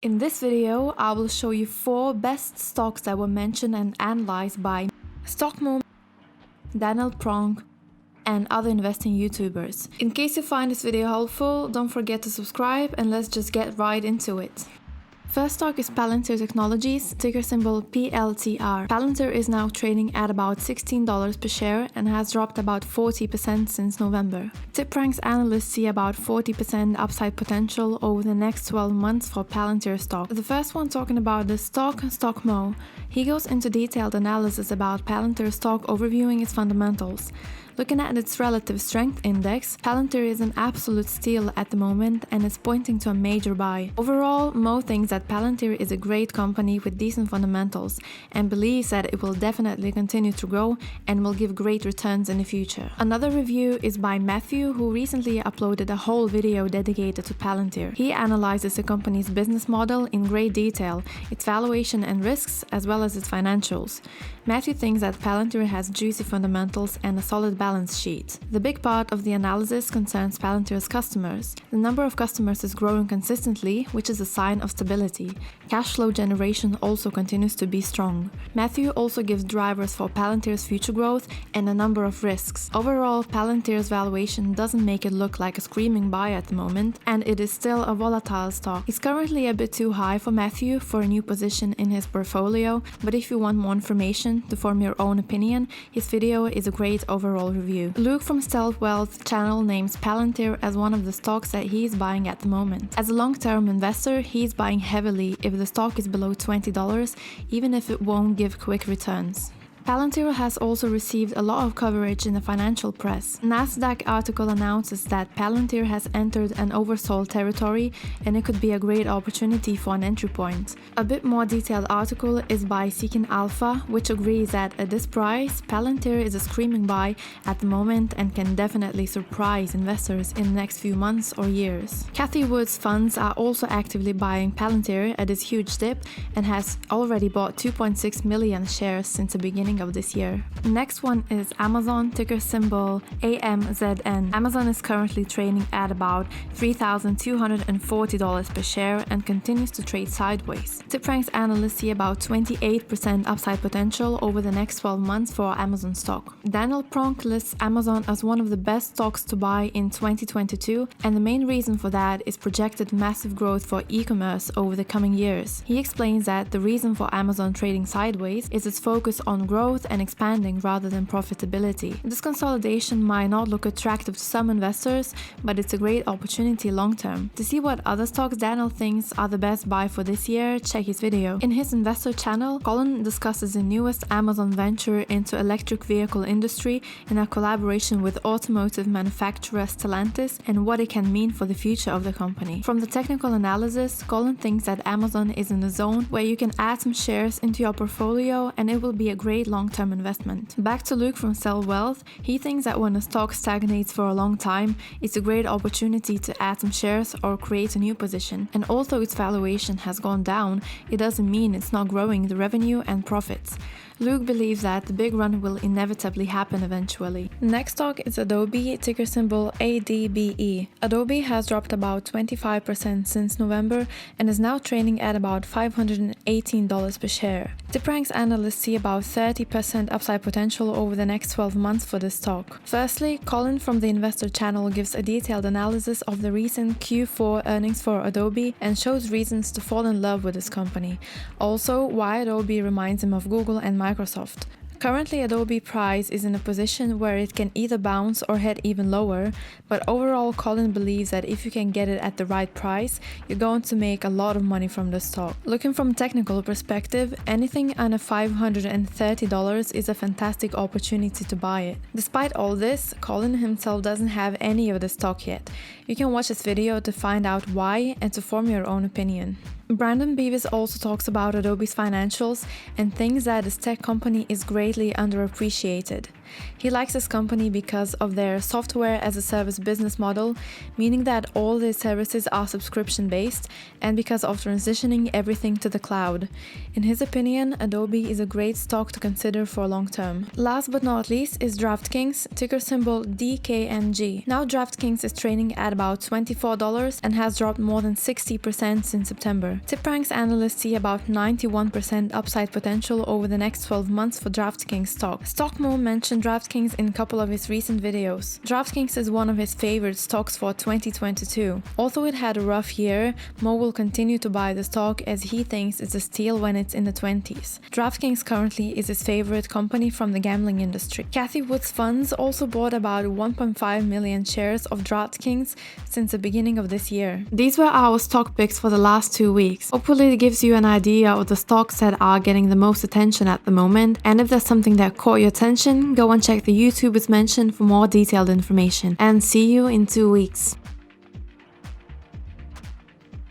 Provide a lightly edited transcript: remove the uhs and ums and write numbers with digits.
In this video, I will show you 4 best stocks that were mentioned and analyzed by Stockmo, Daniel Pronk, and other investing YouTubers. In case you find this video helpful, don't forget to subscribe and let's just get right into it. First stock is Palantir Technologies, ticker symbol PLTR. Palantir is now trading at about $16 per share and has dropped about 40% since November. TipRanks analysts see about 40% upside potential over the next 12 months for Palantir stock. The first one talking about the stock, Stockmo. He goes into detailed analysis about Palantir stock, overviewing its fundamentals. Looking at its relative strength index, Palantir is an absolute steal at the moment and is pointing to a major buy. Overall, Mo thinks that Palantir is a great company with decent fundamentals and believes that it will definitely continue to grow and will give great returns in the future. Another review is by Matthew, who recently uploaded a whole video dedicated to Palantir. He analyzes the company's business model in great detail, its valuation and risks, as well as its financials. Matthew thinks that Palantir has juicy fundamentals and a solid balance sheet. The big part of the analysis concerns Palantir's customers. The number of customers is growing consistently, which is a sign of stability. Cash flow generation also continues to be strong. Matthew also gives drivers for Palantir's future growth and a number of risks. Overall, Palantir's valuation doesn't make it look like a screaming buy at the moment, and it is still a volatile stock. It's currently a bit too high for Matthew for a new position in his portfolio, but if you want more information to form your own opinion, his video is a great overall review. Luke from Stealth Wealth channel names Palantir as one of the stocks that he is buying at the moment. As a long-term investor, he is buying heavily if the stock is below $20, even if it won't give quick returns. Palantir has also received a lot of coverage in the financial press. Nasdaq article announces that Palantir has entered an oversold territory and it could be a great opportunity for an entry point. A bit more detailed article is by Seeking Alpha, which agrees that at this price, Palantir is a screaming buy at the moment and can definitely surprise investors in the next few months or years. Cathy Wood's funds are also actively buying Palantir at this huge dip and has already bought 2.6 million shares since the beginning of this year. Next one is Amazon, ticker symbol AMZN. Amazon is currently trading at about $3,240 per share and continues to trade sideways. TipRanks analysts see about 28% upside potential over the next 12 months for Amazon stock. Daniel Pronk lists Amazon as one of the best stocks to buy in 2022, and the main reason for that is projected massive growth for e-commerce over the coming years. He explains that the reason for Amazon trading sideways is its focus on growth and expanding rather than profitability. This consolidation might not look attractive to some investors, but it's a great opportunity long term. To see what other stocks Daniel thinks are the best buy for this year, check his video. In his investor channel, Colin discusses the newest Amazon venture into electric vehicle industry in a collaboration with automotive manufacturer Stellantis and what it can mean for the future of the company. From the technical analysis, Colin thinks that Amazon is in a zone where you can add some shares into your portfolio and it will be a great long-term investment. Back to Luke from Stealth Wealth, he thinks that when a stock stagnates for a long time, it's a great opportunity to add some shares or create a new position. And although its valuation has gone down, it doesn't mean it's not growing the revenue and profits. Luke believes that the big run will inevitably happen eventually. Next stock is Adobe, ticker symbol ADBE. Adobe has dropped about 25% since November and is now trading at about $518 per share. TipRanks analysts see about 30% upside potential over the next 12 months for this stock. Firstly, Colin from the investor channel gives a detailed analysis of the recent Q4 earnings for Adobe and shows reasons to fall in love with this company. Also, why Adobe reminds him of Google and Microsoft. Currently, Adobe price is in a position where it can either bounce or head even lower, but overall Colin believes that if you can get it at the right price, you're going to make a lot of money from the stock. Looking from a technical perspective, anything under $530 is a fantastic opportunity to buy it. Despite all this, Colin himself doesn't have any of the stock yet. You can watch this video to find out why and to form your own opinion. Brandon Beavis also talks about Adobe's financials and thinks that this tech company is greatly underappreciated. He likes this company because of their software as a service business model, meaning that all their services are subscription based, and because of transitioning everything to the cloud. In his opinion, Adobe is a great stock to consider for long term. Last but not least is DRAFTKINGS, ticker symbol DKNG. Now DRAFTKINGS is trading at about $24 and has dropped more than 60% since September. TipRanks analysts see about 91% upside potential over the next 12 months for DRAFTKINGS stock. Stockmo mentioned DRAFTKINGS in a couple of his recent videos. DRAFTKINGS is one of his favorite stocks for 2022. Although it had a rough year, Mo will continue to buy the stock as he thinks it's a steal when it's in the 20s. DRAFTKINGS currently is his favorite company from the gambling industry. Kathy Wood's funds also bought about 1.5 million shares of DRAFTKINGS since the beginning of this year. These were our stock picks for the last 2 weeks. Hopefully it gives you an idea of the stocks that are getting the most attention at the moment, and if there's something that caught your attention, go and check the YouTubers mentioned for more detailed information. And see you in 2 weeks.